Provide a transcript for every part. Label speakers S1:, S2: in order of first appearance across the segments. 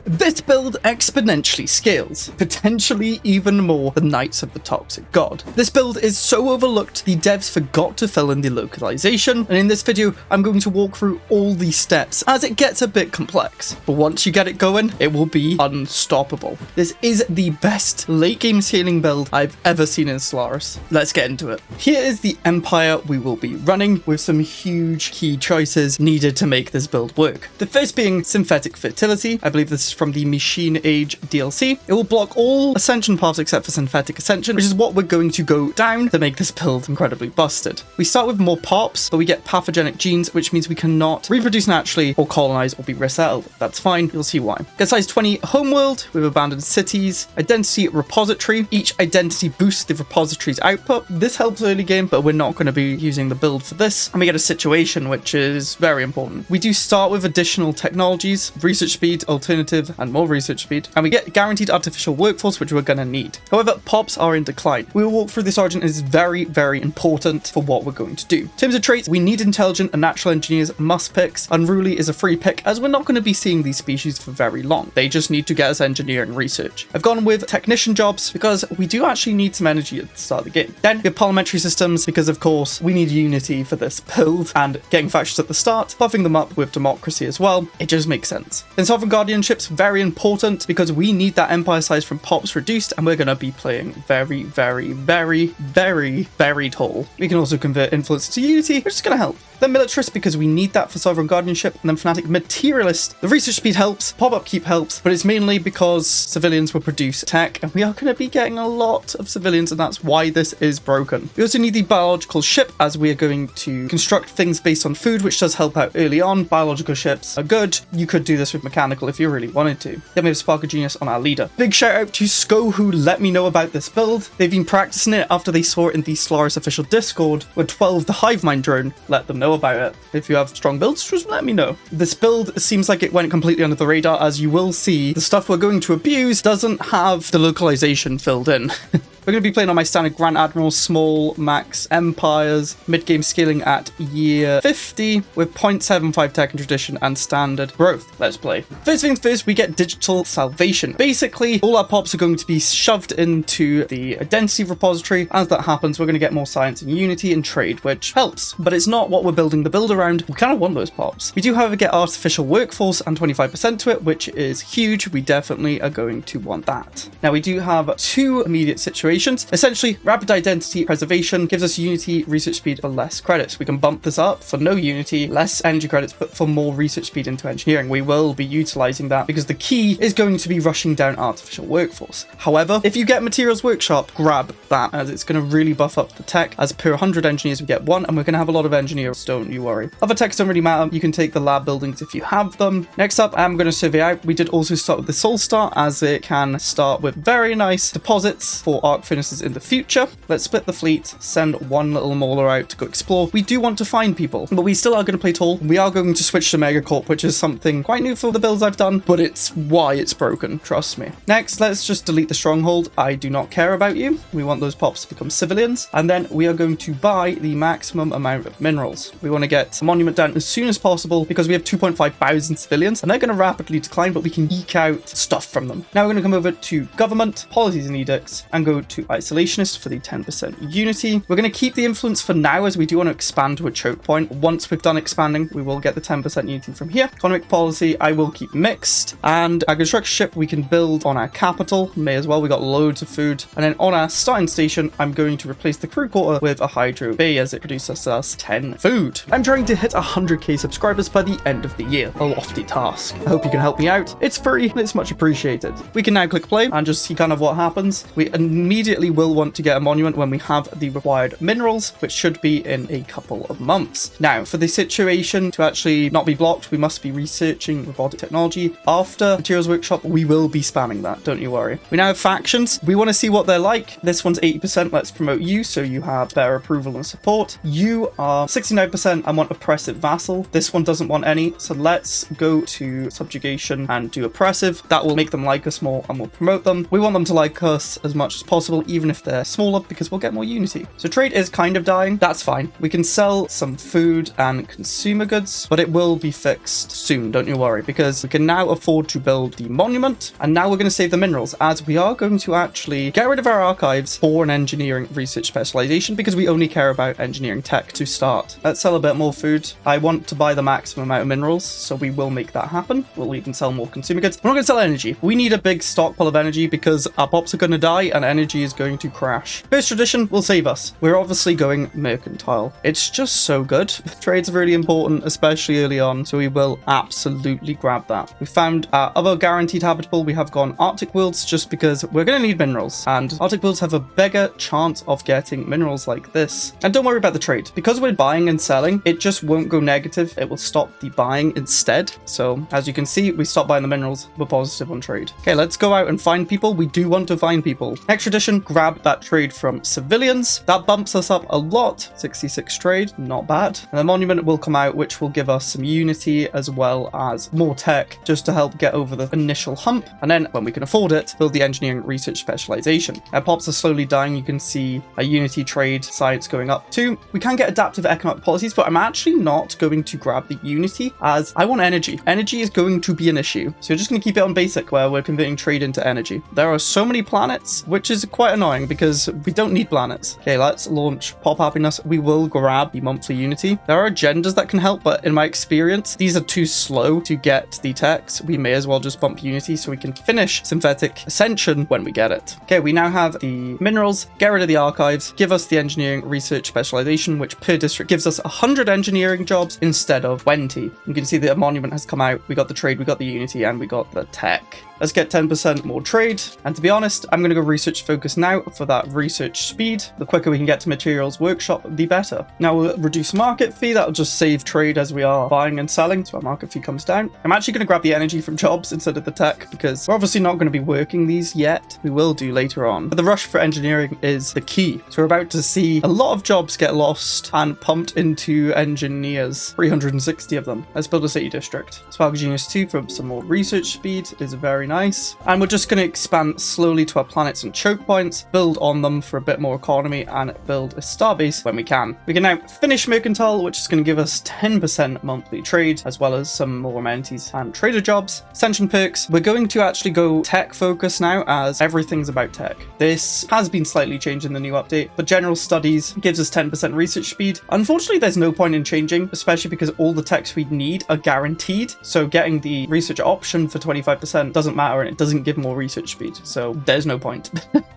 S1: This build exponentially scales, potentially even more than Knights of the Toxic God. This build is so overlooked, the devs forgot to fill in the localization, and in this video, I'm going to walk through all these steps as it gets a bit complex. But once you get it going, it will be unstoppable. This is the best late game scaling build I've ever seen in Stellaris. Let's get into it. Here is the Empire we will be running with some huge key choices needed to make this build work. The first being synthetic fertility. I believe this is from the Machine Age DLC. It will block all ascension paths except for synthetic ascension, which is what we're going to go down to make this build incredibly busted. We start with more pops, but we get pathogenic genes, which means we cannot reproduce naturally or colonize or be resettled. That's fine, you'll see why. Get size 20 homeworld with abandoned cities, identity repository. Each identity boosts the repository's output. This helps early game, but we're not going to be using the build for this. And we get a situation, which is very important. We do start with additional technologies, research speed, alternative, and more research speed. And we get guaranteed artificial workforce, which we're going to need. However, pops are in decline. We will walk through this origin. It is very, very important for what we're going to do. In terms of traits, we need intelligent and natural engineers must picks. Unruly is a free pick, as we're not going to be seeing these species for very long. They just need to get us engineering research. I've gone with technician jobs because we do actually need some energy at the start of the game. Then we have parliamentary systems because, of course, we need unity for this build, and getting factions at the start, buffing them up with democracy as well. It just makes sense. Then sovereign guardianship's very important because we need that empire size from pops reduced, and we're going to be playing very, very, very, very, very tall. We can also convert influence to unity, which is going to help. Then militarist because we need that for sovereign guardianship, and then fanatic materialist. The research speed helps, pop upkeep helps, but it's mainly because civilians will produce tech, and we are going to be getting a lot of civilians, and that's why this is broken. We also need the biological ship, as we are going to construct things based on food, which does help out early on. Biological ships are good. You could do this with mechanical if you really wanted to. Then we have Spark of Genius on our leader. Big shout out to Sko, who let me know about this build. They've been practicing it after they saw it in the Stellaris official Discord, where 12 the Hive Mind drone let them know about it. If you have strong builds, just let me know. This build seems like it went completely under the radar, as you will see the stuff we're going to abuse doesn't have the localization filled in. We're going to be playing on my standard Grand Admiral, small, max empires, mid-game scaling at year 50 with 0.75 tech and tradition and standard growth. Let's play. First things first, we get digital salvation. Basically, all our pops are going to be shoved into the identity repository. As that happens, we're going to get more science and unity and trade, which helps. But it's not what we're building the build around. We kind of want those pops. We do, however, get artificial workforce and 25% to it, which is huge. We definitely are going to want that. Now, we do have two immediate situations. Essentially, rapid identity preservation gives us unity research speed for less credits. We can bump this up for no unity, less energy credits, but for more research speed into engineering. We will be utilizing that because the key is going to be rushing down artificial workforce. However, if you get materials workshop, grab that, as it's going to really buff up the tech. As per 100 engineers, we get one, and we're going to have a lot of engineers, don't you worry. Other techs don't really matter. You can take the lab buildings if you have them. Next up, I'm going to survey out. We did also start with the Soul Star, as it can start with very nice deposits for arc finishes in the future. Let's split the fleet, send one little mauler out to go explore. We do want to find people, but we still are going to play tall. We are going to switch to Megacorp, which is something quite new for the builds I've done, but it's why it's broken, trust me. Next, let's just delete the stronghold. I do not care about you. We want those pops to become civilians, and then we are going to buy the maximum amount of minerals. We want to get a monument down as soon as possible because we have 2.5 thousand civilians, and they're going to rapidly decline, but we can eke out stuff from them. Now we're going to come over to government, policies and edicts, and go to isolationist for the 10% unity. We're going to keep the influence for now, as we do want to expand to a choke point. Once we've done expanding, we will get the 10% unity from here. Economic policy, I will keep mixed, and our construction ship we can build on our capital. May as well, we got loads of food. And then on our starting station, I'm going to replace the crew quarter with a hydro bay, as it produces us 10 food. I'm trying to hit 100k subscribers by the end of the year, a lofty task. I hope you can help me out. It's free and it's much appreciated. We can now click play and just see kind of what happens. We immediately will want to get a monument when we have the required minerals, which should be in a couple of months. Now, for the situation to actually not be blocked, we must be researching robotic technology. After Materials Workshop, we will be spamming that, don't you worry. We now have factions. We want to see what they're like. This one's 80%. Let's promote you, so you have their approval and support. You are 69% and want oppressive vassal. This one doesn't want any, so let's go to subjugation and do oppressive. That will make them like us more and we'll promote them. We want them to like us as much as possible. possible, even if they're smaller, because we'll get more unity. So trade is kind of dying. That's fine. We can sell some food and consumer goods, but it will be fixed soon, don't you worry, because we can now afford to build the monument, and now we're going to save the minerals, as we are going to actually get rid of our archives for an engineering research specialization, because we only care about engineering tech to start. Let's sell a bit more food. I want to buy the maximum amount of minerals, so we will make that happen. We'll even sell more consumer goods. We're not going to sell energy. We need a big stockpile of energy because our pops are going to die and energy is going to crash. First tradition will save us. We're obviously going mercantile. It's just so good. Trade's really important, especially early on, so we will absolutely grab that. We found our other guaranteed habitable. We have gone Arctic worlds just because we're going to need minerals, and Arctic worlds have a bigger chance of getting minerals like this. And don't worry about the trade. Because we're buying and selling, it just won't go negative. It will stop the buying instead. So as you can see, we stopped buying the minerals. We're positive on trade. Okay, let's go out and find people. We do want to find people. Next tradition, grab that trade from civilians. That bumps us up a lot. 66 trade, not bad. And the monument will come out, which will give us some unity as well as more tech, just to help get over the initial hump. And then when we can afford it, build the engineering research specialization. Our pops are slowly dying. You can see a unity trade science going up too. We can get adaptive economic policies, but I'm actually not going to grab the unity as I want energy. Energy is going to be an issue. So we're just going to keep it on basic where we're converting trade into energy. There are so many planets, which is quite annoying because we don't need planets. Okay, let's launch pop happiness. We will grab the monthly unity. There are agendas that can help, but in my experience, these are too slow to get the techs. We may as well just bump unity so we can finish synthetic ascension when we get it. Okay, we now have the minerals, get rid of the archives, give us the engineering research specialization, which per district gives us 100 engineering jobs instead of 20. You can see the monument has come out. We got the trade, we got the unity, and we got the tech. Let's get 10% more trade. And to be honest, I'm going to go research focus now for that research speed. The quicker we can get to materials workshop, the better. Now we'll reduce market fee. That'll just save trade as we are buying and selling. So our market fee comes down. I'm actually going to grab the energy from jobs instead of the tech because we're obviously not going to be working these yet. We will do later on. But the rush for engineering is the key. So we're about to see a lot of jobs get lost and pumped into engineers. 360 of them. Let's build a city district. Spark Genius 2 for some more research speed is very nice. And we're just going to expand slowly to our planets and choke points, build on them for a bit more economy, and build a starbase when we can. We can now finish mercantile, which is going to give us 10% monthly trade, as well as some more amenities and trader jobs. Ascension perks, we're going to actually go tech focus now, as everything's about tech. This has been slightly changed in the new update, but general studies gives us 10% research speed. Unfortunately, there's no point in changing, especially because all the techs we need are guaranteed. So getting the research option for 25% doesn't matter, and it doesn't give more research speed, so there's no point.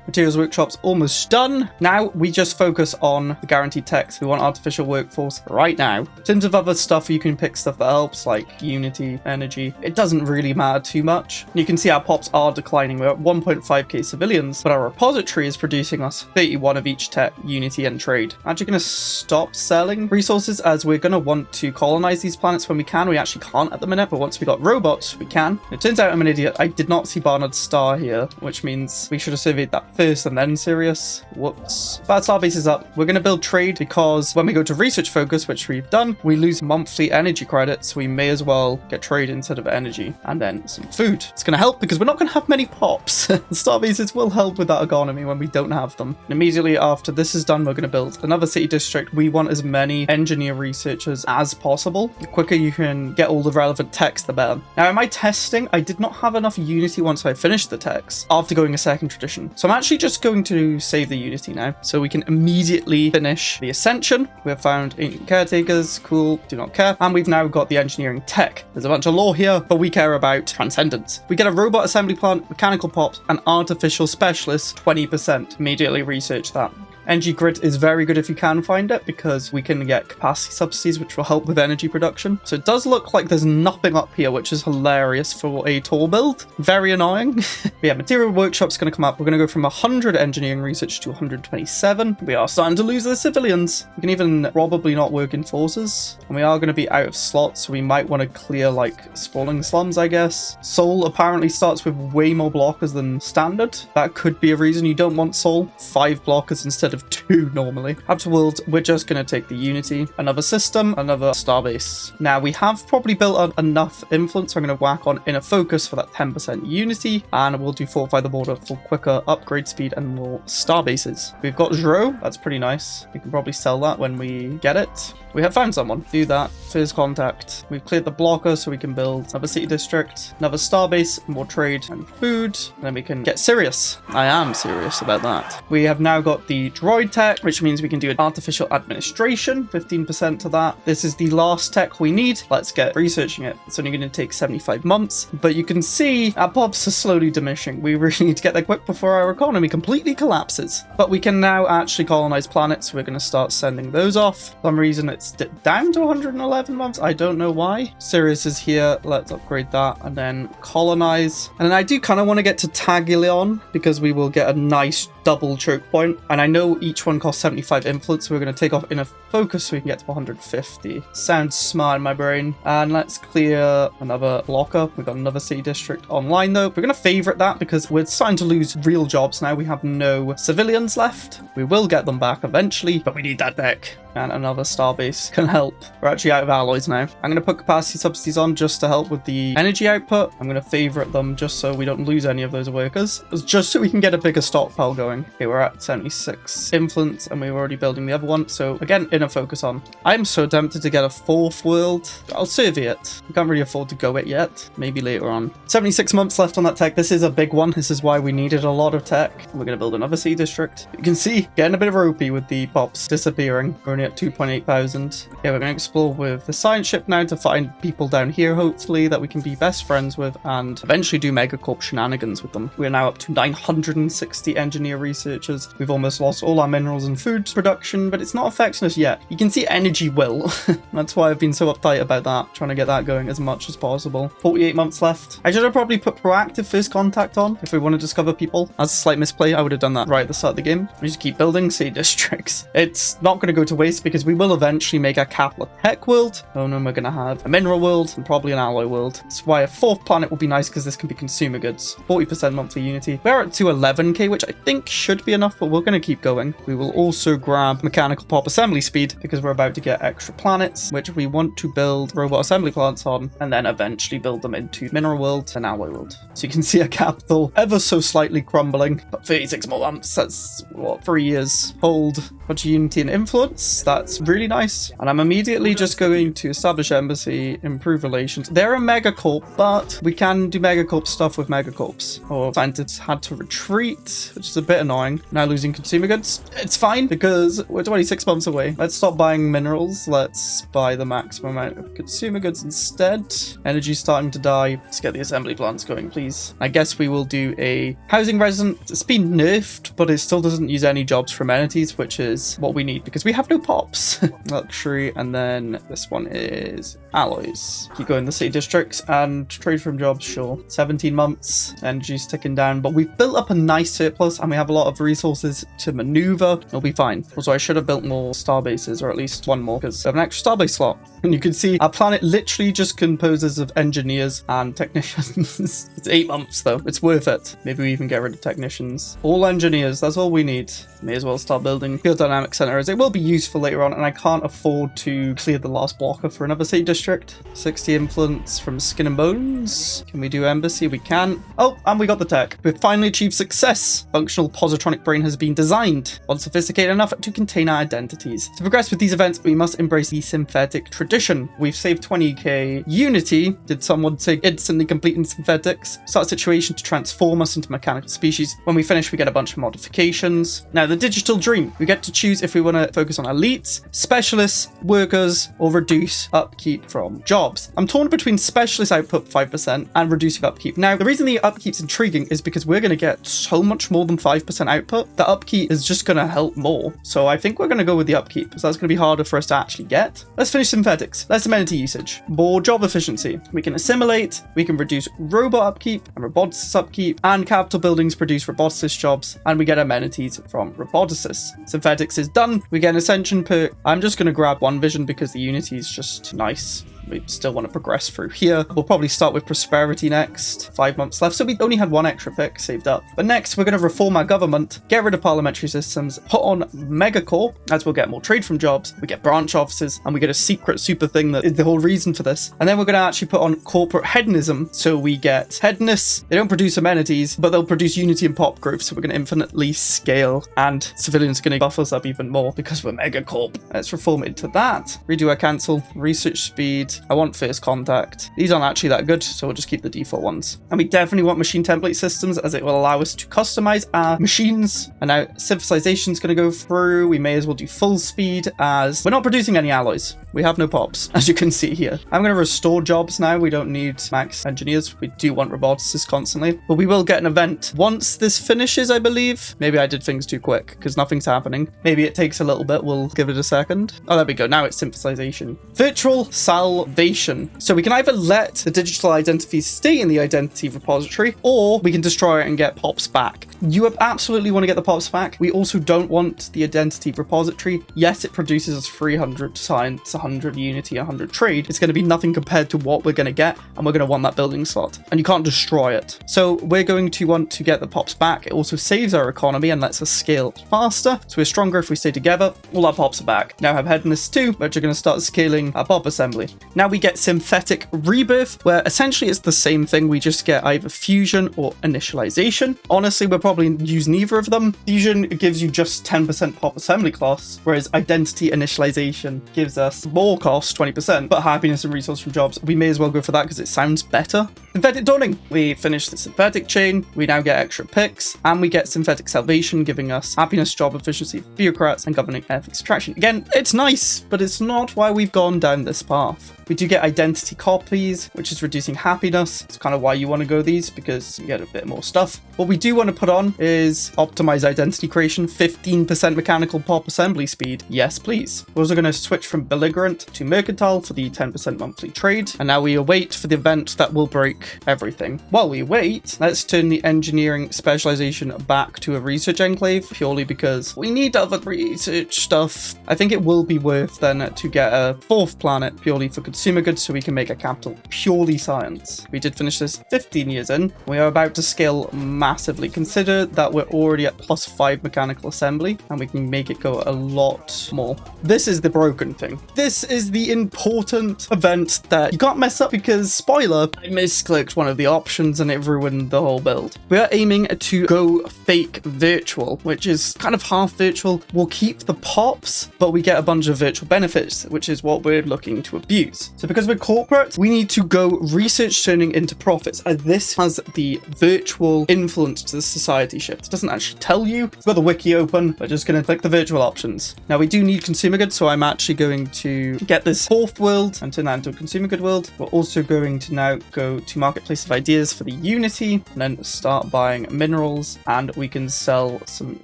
S1: Materials workshop's almost done. Now we just focus on the guaranteed techs. We want artificial workforce right now. In terms of other stuff, you can pick stuff that helps, like unity, energy. It doesn't really matter too much. You can see our pops are declining. We're at 1.5k civilians, but our repository is producing us 31 of each tech, unity, and trade. I'm actually going to stop selling resources as we're going to want to colonize these planets when we can. We actually can't at the minute, but once we got robots, we can. It turns out I'm an idiot. I did not see Barnard's star here, which means we should have surveyed that first and then Sirius. Whoops. But our starbase is up. We're going to build trade because when we go to research focus, which we've done, we lose monthly energy credits. So we may as well get trade instead of energy, and then some food. It's going to help because we're not going to have many pops. The starbases will help with that economy when we don't have them. And immediately after this is done, we're going to build another city district. We want as many engineer researchers as possible. The quicker you can get all the relevant techs, the better. Now in my testing, I did not have enough unity once I finished the techs after going a second tradition. So I'm actually just going to save the unity now so we can immediately finish the ascension. We have found ancient caretakers, cool, do not care. And we've now got the engineering tech. There's a bunch of lore here, but we care about transcendence. We get a robot assembly plant, mechanical pops, and artificial specialists, 20%. Immediately research that. Energy grid is very good if you can find it because we can get capacity subsidies which will help with energy production. So it does look like there's nothing up here, which is hilarious for a tour build. Very annoying. But yeah, material workshop's going to come up. We're going to go from 100 engineering research to 127. We are starting to lose the civilians. We can even probably not work in forces. And we are going to be out of slots, so we might want to clear like sprawling slums, I guess. Soul apparently starts with way more blockers than standard. That could be a reason you don't want Soul. 5 blockers instead of of 2 normally. Capital world, we're just going to take the Unity. Another system, another starbase. Now, we have probably built up enough influence, so I'm going to whack on inner focus for that 10% Unity, and we'll do fortify the border for quicker upgrade speed and more starbases. We've got Zhro, that's pretty nice. We can probably sell that when we get it. We have found someone. Do that. First contact. We've cleared the blocker so we can build another city district, another starbase, more trade and food. And then we can get serious. I am serious about that. We have now got the droid tech, which means we can do artificial administration, 15% to that. This is the last tech we need. Let's get researching it. It's only going to take 75 months, but you can see our pops are slowly diminishing. We really need to get there quick before our economy completely collapses. But we can now actually colonize planets. We're going to start sending those off. For some reason, it's down to 111 months. I don't know why. Sirius is here. Let's upgrade that and then colonize. And then I do kind of want to get to Tagilion because we will get a nice double choke point. And I know each one costs 75 influence, so we're going to take off inner focus so we can get to 150. Sounds smart in my brain. And let's clear another blocker. We've got another city district online though. We're going to favorite that because we're starting to lose real jobs now. We have no civilians left. We will get them back eventually, but we need that deck. And another starbase can help. We're actually out of alloys now. I'm going to put capacity subsidies on just to help with the energy output. I'm going to favorite them just so we don't lose any of those workers. It's just so we can get a bigger stockpile going. Okay, we're at 76 influence and we were already building the other one. So again, inner focus on. I'm so tempted to get a 4th world. I'll survey it. We can't really afford to go it yet. Maybe later on. 76 months left on that tech. This is a big one. This is why we needed a lot of tech. We're going to build another sea district. You can see getting a bit of ropey with the pops disappearing. We're only at 2.8 thousand. Yeah, we're going to explore with the science ship now to find people down here, hopefully, that we can be best friends with and eventually do megacorp shenanigans with them. We're now up to 960 engineer researchers. We've almost lost all our minerals and food production, but it's not affecting us yet. You can see energy will. That's why I've been so uptight about that, trying to get that going as much as possible. 48 months left. I should have probably put proactive first contact on if we want to discover people. As a slight misplay, I would have done that right at the start of the game. We just keep building city districts. It's not going to go to waste because we will eventually make a capital tech world. Oh no, we're going to have a mineral world and probably an alloy world. That's why a 4th planet will be nice because this can be consumer goods. 40% monthly unity. We're at 211k, which I think should be enough, but we're going to keep going. We will also grab mechanical pop assembly speed because we're about to get extra planets, which we want to build robot assembly plants on and then eventually build them into mineral world and alloy world. So you can see a capital ever so slightly crumbling, but 36 more months. That's what, 3 years. Hold bunch of unity and influence. That's really nice. And I'm immediately just going to establish embassy, improve relations. They're a megacorp, but we can do megacorp stuff with megacorps. Or scientists had to retreat, which is a bit annoying. Now losing consumer goods. It's fine because we're 26 months away. Let's stop buying minerals. Let's buy the maximum amount of consumer goods instead. Energy's starting to die. Let's get the assembly plants going, please. I guess we will do a housing resident. It's been nerfed, but it still doesn't use any jobs for amenities, which is what we need because we have no pops. Luxury, and then this one is alloys. Keep going the city districts and trade from jobs, sure. 17 months, energy's ticking down, but we've built up a nice surplus and we have a lot of resources to maneuver. It'll be fine. Also, I should have built more star bases, or at least one more, because we have an extra starbase slot. And you can see our planet literally just composes of engineers and technicians. It's 8 months though. It's worth it. Maybe we even get rid of technicians. All engineers, that's all we need. May as well start building field dynamic center as it will be useful later on, and I can't afford to clear the last blocker for another city district. 60 influence from Skin and Bones. Can we do embassy? We can. Oh, and we got the tech. We've finally achieved success. Functional positronic brain has been designed. One sophisticated enough to contain our identities. To progress with these events, we must embrace the synthetic tradition. We've saved 20k unity. Did someone say instantly completing synthetics? Start a situation to transform us into mechanical species. When we finish, we get a bunch of modifications. Now, the digital dream. We get to choose if we want to focus on elites, specialists, workers, or reduce upkeep from jobs. I'm torn between specialist output 5% and reducing upkeep. Now, the reason the upkeep's intriguing is because we're going to get so much more than 5% output. The upkeep is just going to help more. So I think we're going to go with the upkeep. So that's going to be harder for us to actually get. Let's finish synthetics. Less amenity usage. More job efficiency. We can assimilate. We can reduce robot upkeep and roboticist upkeep. And capital buildings produce roboticist jobs. And we get amenities from roboticists. Synthetics is done. We get an ascension perk. I'm just going to grab one vision because the unity is just nice. We still want to progress through here. We'll probably start with prosperity next. 5 months left, so we only had 1 extra pick saved up. But next, we're going to reform our government, get rid of parliamentary systems, put on megacorp, as we'll get more trade from jobs, we get branch offices, and we get a secret super thing that is the whole reason for this. And then we're going to actually put on corporate hedonism, so we get hedonists. They don't produce amenities, but they'll produce unity and pop growth, so we're going to infinitely scale, and civilians are going to buff us up even more because we're megacorp. Let's reform into that. Redo our cancel, research speed. I want first contact. These aren't actually that good, so we'll just keep the default ones. And we definitely want machine template systems, as it will allow us to customize our machines. And now civilization is going to go through. We may as well do full speed, as we're not producing any alloys. We have no pops, as you can see here. I'm going to restore jobs now. We don't need max engineers. We do want roboticists constantly, but we will get an event once this finishes, I believe. Maybe I did things too quick because nothing's happening. Maybe it takes a little bit. We'll give it a second. Oh, there we go. Now it's synthesization. Virtual salvation. So we can either let the digital identity stay in the identity repository, or we can destroy it and get pops back. You absolutely want to get the pops back. We also don't want the identity repository. Yes, it produces us 300 science, 100 unity, 100 trade. It's going to be nothing compared to what we're going to get, and we're going to want that building slot, and you can't destroy it. So we're going to want to get the pops back. It also saves our economy and lets us scale faster, so we're stronger if we stay together. All our pops are back. Now have hedonists too, which are going to start scaling our pop assembly. Now we get synthetic rebirth, where essentially it's the same thing. We just get either fusion or initialization. Honestly, we'll probably use neither of them. Fusion gives you just 10% pop assembly costs, whereas identity initialization gives us more cost, 20%, but happiness and resource from jobs. We may as well go for that because it sounds better. Synthetic dawning. We finish the synthetic chain. We now get extra picks, and we get synthetic salvation, giving us happiness, job efficiency, bureaucrats, and governing ethics attraction. Again, it's nice, but it's not why we've gone down this path. We do get identity copies, which is reducing happiness. It's kind of why you want to go these, because you get a bit more stuff. What we do want to put on is optimize identity creation, 15% mechanical pop assembly speed. Yes, please. We're also going to switch from belligerent to mercantile for the 10% monthly trade. And now we await for the event that will break everything. While we wait, let's turn the engineering specialization back to a research enclave, purely because we need other research stuff. I think it will be worth then to get a 4th planet purely for consumer goods, so we can make a capital purely science. We did finish this 15 years in. We are about to scale massively. Consider that we're already at +5 mechanical assembly, and we can make it go a lot more. This is the broken thing. This is the important event that you can't mess up, because, spoiler, I misclicked one of the options and it ruined the whole build. We are aiming to go fake virtual, which is kind of half virtual. We'll keep the pops, but we get a bunch of virtual benefits, which is what we're looking to abuse. So because we're corporate, we need to go research turning into profits, as this has the virtual influence to the society shift. It doesn't actually tell you. We've got the wiki open. We're just going to click the virtual options. Now we do need consumer goods, so I'm actually going to get this 4th world and turn that into a consumer good world. We're also going to now go to marketplace of ideas for the unity, and then start buying minerals, and we can sell some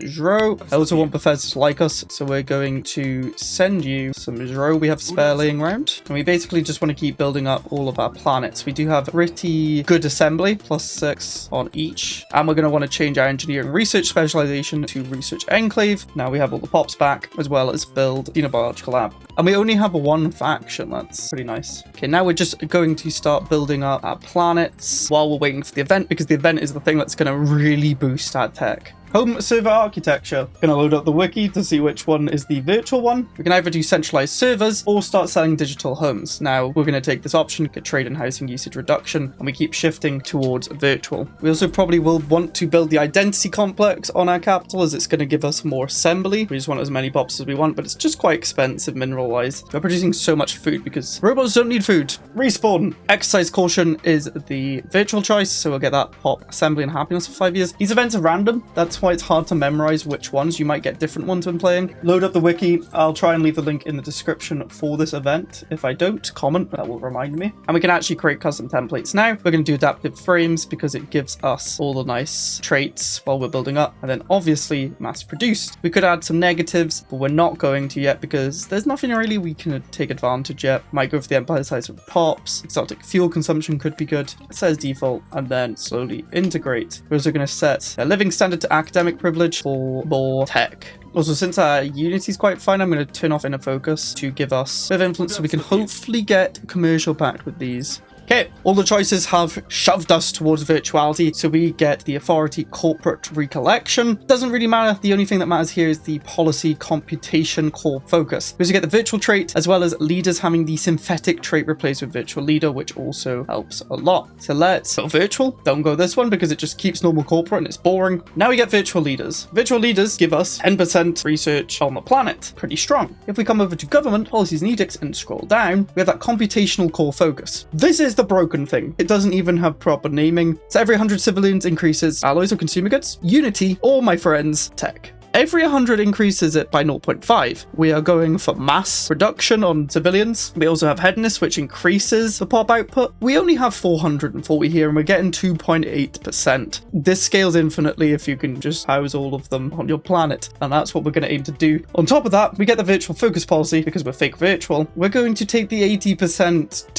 S1: Zro. I also want Bethesda to like us, so we're going to send you some Zro we have spare laying around. And we basically just want to keep building up all of our planets. We do have pretty good assembly, +6 on each, and we're going to want to change our engineering research specialization to research enclave. Now we have all the pops back, as well as build xenobiological lab. And we only have 1 faction. That's pretty nice. Okay, now we're just going to start building up our planets while we're waiting for the event, because the event is the thing that's going to really boost our tech. Home server architecture. Gonna load up the wiki to see which one is the virtual one. We can either do centralized servers or start selling digital homes. Now we're gonna take this option, get trade and housing usage reduction, and we keep shifting towards virtual. We also probably will want to build the identity complex on our capital, as it's gonna give us more assembly. We just want as many pops as we want, but it's just quite expensive mineral wise. We're producing so much food because robots don't need food. Respawn. Exercise caution is the virtual choice, so we'll get that pop assembly and happiness for 5 years. These events are random. That's why it's hard to memorize which ones. You might get different ones when playing. Load up the wiki. I'll try and leave the link in the description for this event. If I don't, comment. That will remind me. And we can actually create custom templates now. We're going to do adaptive frames because it gives us all the nice traits while we're building up. And then obviously mass produced. We could add some negatives, but we're not going to yet because there's nothing really we can take advantage yet. Might go for the empire size with pops. Exotic fuel consumption could be good. It says default, and then slowly integrate. We're also going to set a living standard to academic privilege for more tech. Also, since Unity is quite fine, I'm going to turn off inner focus to give us a bit of influence so we can hopefully get commercial pact with these. Okay, all the choices have shoved us towards virtuality, so we get the authority corporate recollection. Doesn't really matter, the only thing that matters here is the policy computation core focus. Because you get the virtual trait, as well as leaders having the synthetic trait replaced with virtual leader, which also helps a lot. So let's go virtual. Don't go this one because it just keeps normal corporate and it's boring. Now we get virtual leaders. Virtual leaders give us 10% research on the planet. Pretty strong. If we come over to government, policies and edicts, and scroll down, we have that computational core focus. This is the broken thing. It doesn't even have proper naming. So every 100 civilians increases alloys or consumer goods, Unity, or my friends, tech. Every 100 increases it by 0.5. We are going for mass reduction on civilians. We also have headness, which increases the pop output. We only have 440 here, and we're getting 2.8%. This scales infinitely if you can just house all of them on your planet, and that's what we're going to aim to do. On top of that, we get the virtual focus policy, because we're fake virtual. We're going to take the 80%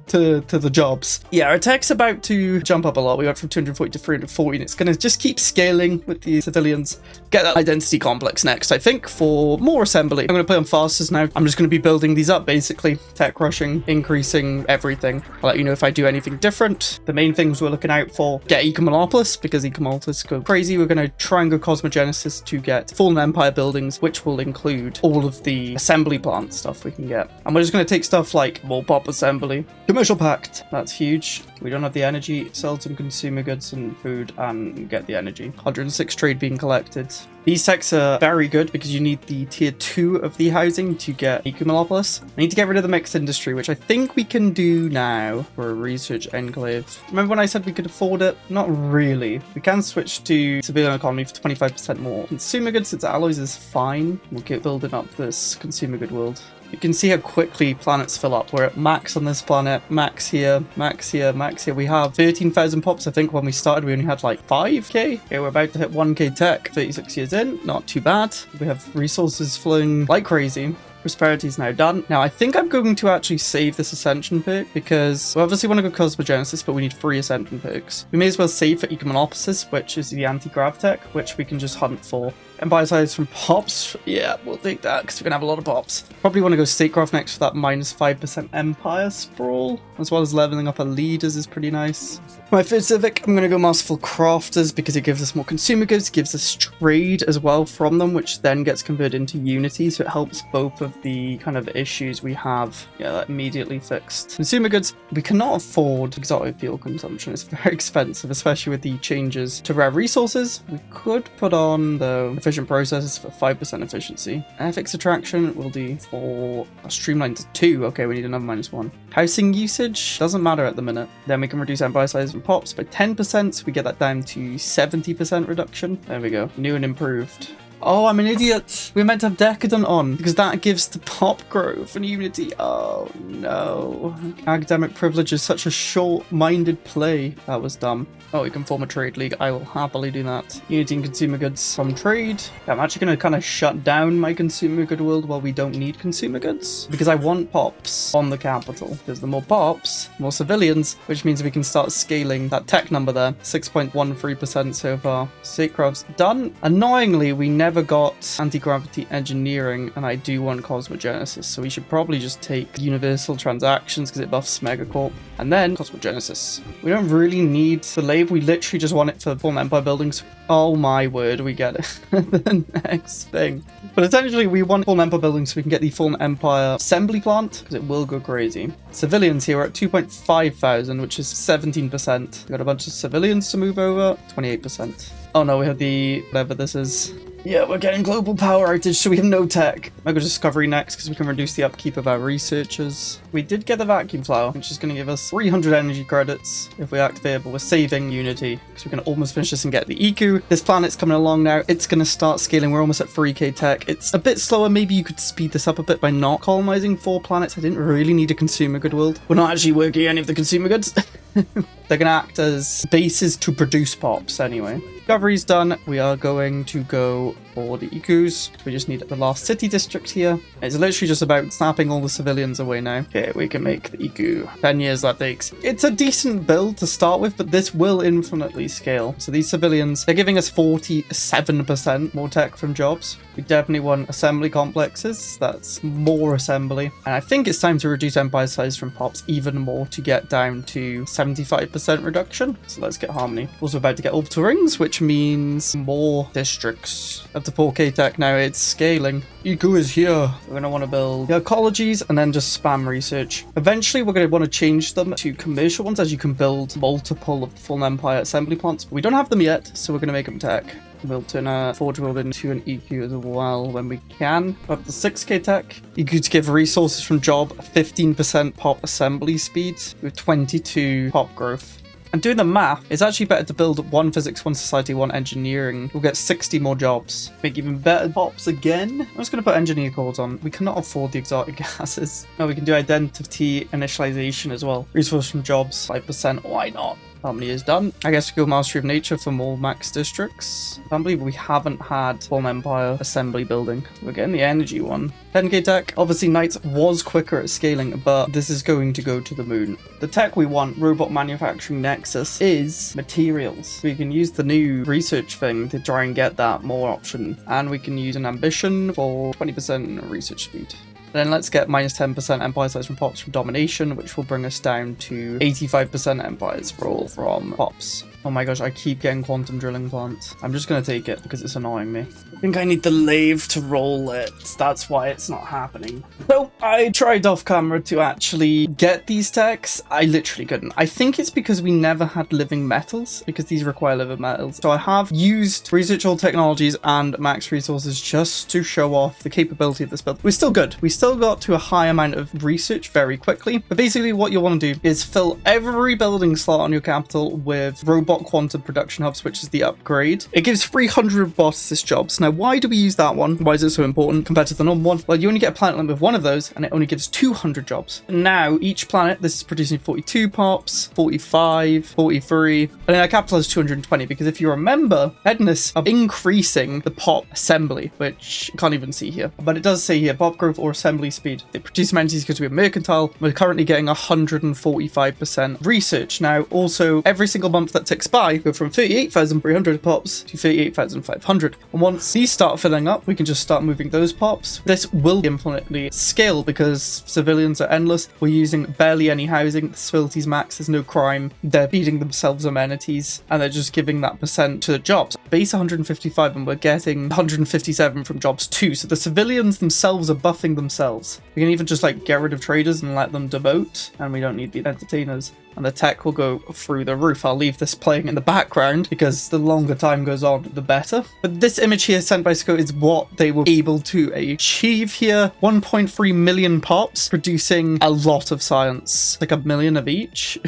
S1: to the jobs. Yeah, our tech's about to jump up a lot. We went from 240 to 340, and it's going to just keep scaling with the civilians. Get that identity complex next, I think, for more assembly. I'm going to play on fastest now. I'm just going to be building these up, basically. Tech rushing, increasing everything. I'll let you know if I do anything different. The main things we're looking out for, get Ecomonopolis, because Ecomonopolis go crazy. We're going to try and go Cosmogenesis to get Fallen Empire buildings, which will include all of the assembly plant stuff we can get. And we're just going to take stuff like more pop assembly. Commercial pact, that's huge. We don't have the energy, sell some consumer goods and food and get the energy. 106 trade being collected. These techs are very good because you need the tier 2 of the housing to get Ecomonopolis. I need to get rid of the mixed industry, which I think we can do now for a research enclave. Remember when I said we could afford it? Not really. We can switch to civilian economy for 25% more. Consumer goods, its alloys is fine. We'll keep building up this consumer good world. You can see how quickly planets fill up. We're at max on this planet, max here, max here, max here. We have 13,000 pops. I think when we started, we only had like 5k. Okay, we're about to hit 1k tech. 36 years in, not too bad. We have resources flowing like crazy. Prosperity is now done. Now, I think I'm going to actually save this Ascension perk because we obviously want to go Cosmogenesis, but we need 3 Ascension perks. We may as well save for Ecomonopolis, which is the anti-grav tech, which we can just hunt for. Empire size from pops. Yeah, we'll take that because we're going to have a lot of pops. Probably want to go Statecraft next for that minus 5% Empire sprawl, as well as leveling up our leaders is pretty nice. My third civic, I'm going to go Masterful Crafters because it gives us more consumer goods, gives us trade as well from them, which then gets converted into Unity, so it helps both of the kind of issues we have. Yeah, that immediately fixed. Consumer goods, we cannot afford exotic fuel consumption. It's very expensive, especially with the changes to rare resources. We could put on, though, efficient processes for 5% efficiency. FX attraction will do for a streamlined to 2. Okay, we need another -1. Housing usage doesn't matter at the minute. Then we can reduce empire size and pops by 10%, so we get that down to 70% reduction. There we go. New and improved. Oh, I'm an idiot. We're meant to have Decadent on because that gives the pop growth and Unity. Oh, no. Academic privilege is such a short-minded play. That was dumb. Oh, we can form a trade league. I will happily do that. Unity and consumer goods from trade. I'm actually going to kind of shut down my consumer good world while we don't need consumer goods because I want pops on the capital. Because the more pops, more civilians, which means we can start scaling that tech number there. 6.13% so far. Statecraft's done. Annoyingly, we never got anti-gravity engineering, and I do want Cosmogenesis, so we should probably just take universal transactions because it buffs Megacorp, and then Cosmogenesis. We don't really need the lave, we literally just want it for Fallen Empire buildings. Oh my word, we get it. The next thing. But essentially, we want Fallen Empire buildings so we can get the Fallen Empire assembly plant, because it will go crazy. Civilians here are at 2.5 thousand, which is 17%. We got a bunch of civilians to move over, 28%. Oh no, we have the, whatever this is. Yeah, we're getting global power outage, so we have no tech. Mega Discovery next, because we can reduce the upkeep of our researchers. We did get the Vacuum Flower, which is going to give us 300 energy credits if we activate it, but we're saving Unity, because we can almost finish this and get the EQ. This planet's coming along now. It's going to start scaling. We're almost at 3k tech. It's a bit slower. Maybe you could speed this up a bit by not colonizing 4 planets. I didn't really need a consumer good world. We're not actually working any of the consumer goods. They're going to act as bases to produce pops anyway. Discovery's done. We are going to go for the EQs. We just need the last city district here. It's literally just about snapping all the civilians away now. Okay, we can make the EQ. 10 years that takes. It's a decent build to start with, but this will infinitely scale. So these civilians, they're giving us 47% more tech from jobs. We definitely want assembly complexes. That's more assembly. And I think it's time to reduce empire size from pops even more to get down to 75% reduction. So let's get harmony. Also about to get orbital rings, which means more districts. Up to 4k tech now, it's scaling. EQ is here. We're going to want to build the ecologies and then just spam research. Eventually, we're going to want to change them to commercial ones, as you can build multiple of the full empire assembly plants. But we don't have them yet, so we're going to make them tech. We'll turn a Forge World into an EQ as well when we can. Up to 6k tech. EQ to give resources from job 15% pop assembly speed with 22 pop growth. And doing the math, it's actually better to build 1 physics, 1 society, 1 engineering. We'll get 60 more jobs. Make even better pops again. I'm just going to put engineer cores on. We cannot afford the exotic gases. No, we can do identity initialization as well. Resource from jobs, 5%. Why not? Harmony is done. I guess we go Mastery of Nature for more max districts. I can't believe we haven't had Full Empire assembly building. We're getting the energy one. 10k tech. Obviously, Knights was quicker at scaling, but this is going to go to the moon. The tech we want, Robot Manufacturing Nexus, is materials. We can use the new research thing to try and get that more option. And we can use an ambition for 20% research speed. Then let's get minus 10% empire size from pops from domination, which will bring us down to 85% empires roll from pops. Oh my gosh, I keep getting quantum drilling plants. I'm just going to take it because it's annoying me. I think I need the lathe to roll it. That's why it's not happening. So I tried off camera to actually get these techs. I literally couldn't. I think it's because we never had living metals, because these require living metals. So I have used research all technologies and max resources just to show off the capability of this build. We're still good. We still got to a high amount of research very quickly. But basically what you want to do is fill every building slot on your capital with robot quantum production hubs, which is the upgrade. It gives 300 roboticist jobs. Now, why do we use that one? Why is it so important compared to the normal one? Well, you only get a planet limit of one of those, and it only gives 200 jobs. Now, each planet, this is producing 42 pops, 45, 43, and then our capital is 220, because if you remember, Edness are increasing the pop assembly, which you can't even see here. But it does say here, pop growth or assembly speed. They produce amenities because we are mercantile. We're currently getting 145% research. Now, also, every single month that ticks by, go from 38,300 pops to 38,500. And once these start filling up, we can just start moving those pops. This will infinitely scale because civilians are endless. We're using barely any housing. The facilities max, there's no crime. They're feeding themselves amenities and they're just giving that percent to the jobs. Base 155 and we're getting 157 from jobs too. So the civilians themselves are buffing themselves. We can even just like get rid of traders and let them devote, and we don't need the entertainers. And the tech will go through the roof. I'll leave this playing in the background because the longer time goes on, the better. But this image here sent by Sco is what they were able to achieve here. 1.3 million pops, producing a lot of science, like 1 million of each.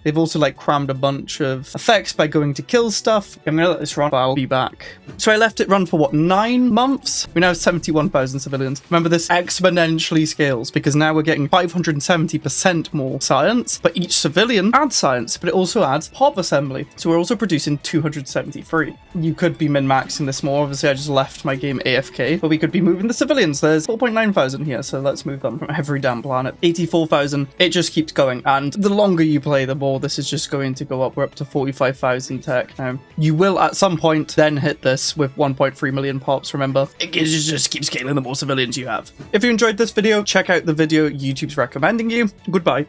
S1: They've also like crammed a bunch of effects by going to kill stuff. I'm gonna let this run, but I'll be back. So I left it run for what, 9 months? We now have 71,000 civilians. Remember, this exponentially scales because now we're getting 570% more science, but each civilian adds science, but it also adds pop assembly. So we're also producing 273. You could be min-maxing this more. Obviously, I just left my game AFK, but we could be moving the civilians. There's 4.9 thousand here, so let's move them from every damn planet. 84,000. It just keeps going, and the longer you play, the more this is just going to go up. We're up to 45,000 tech now. You will at some point then hit this with 1.3 million pops. Remember, it just keeps scaling the more civilians you have. If you enjoyed this video, check out the video YouTube's recommending you. Goodbye.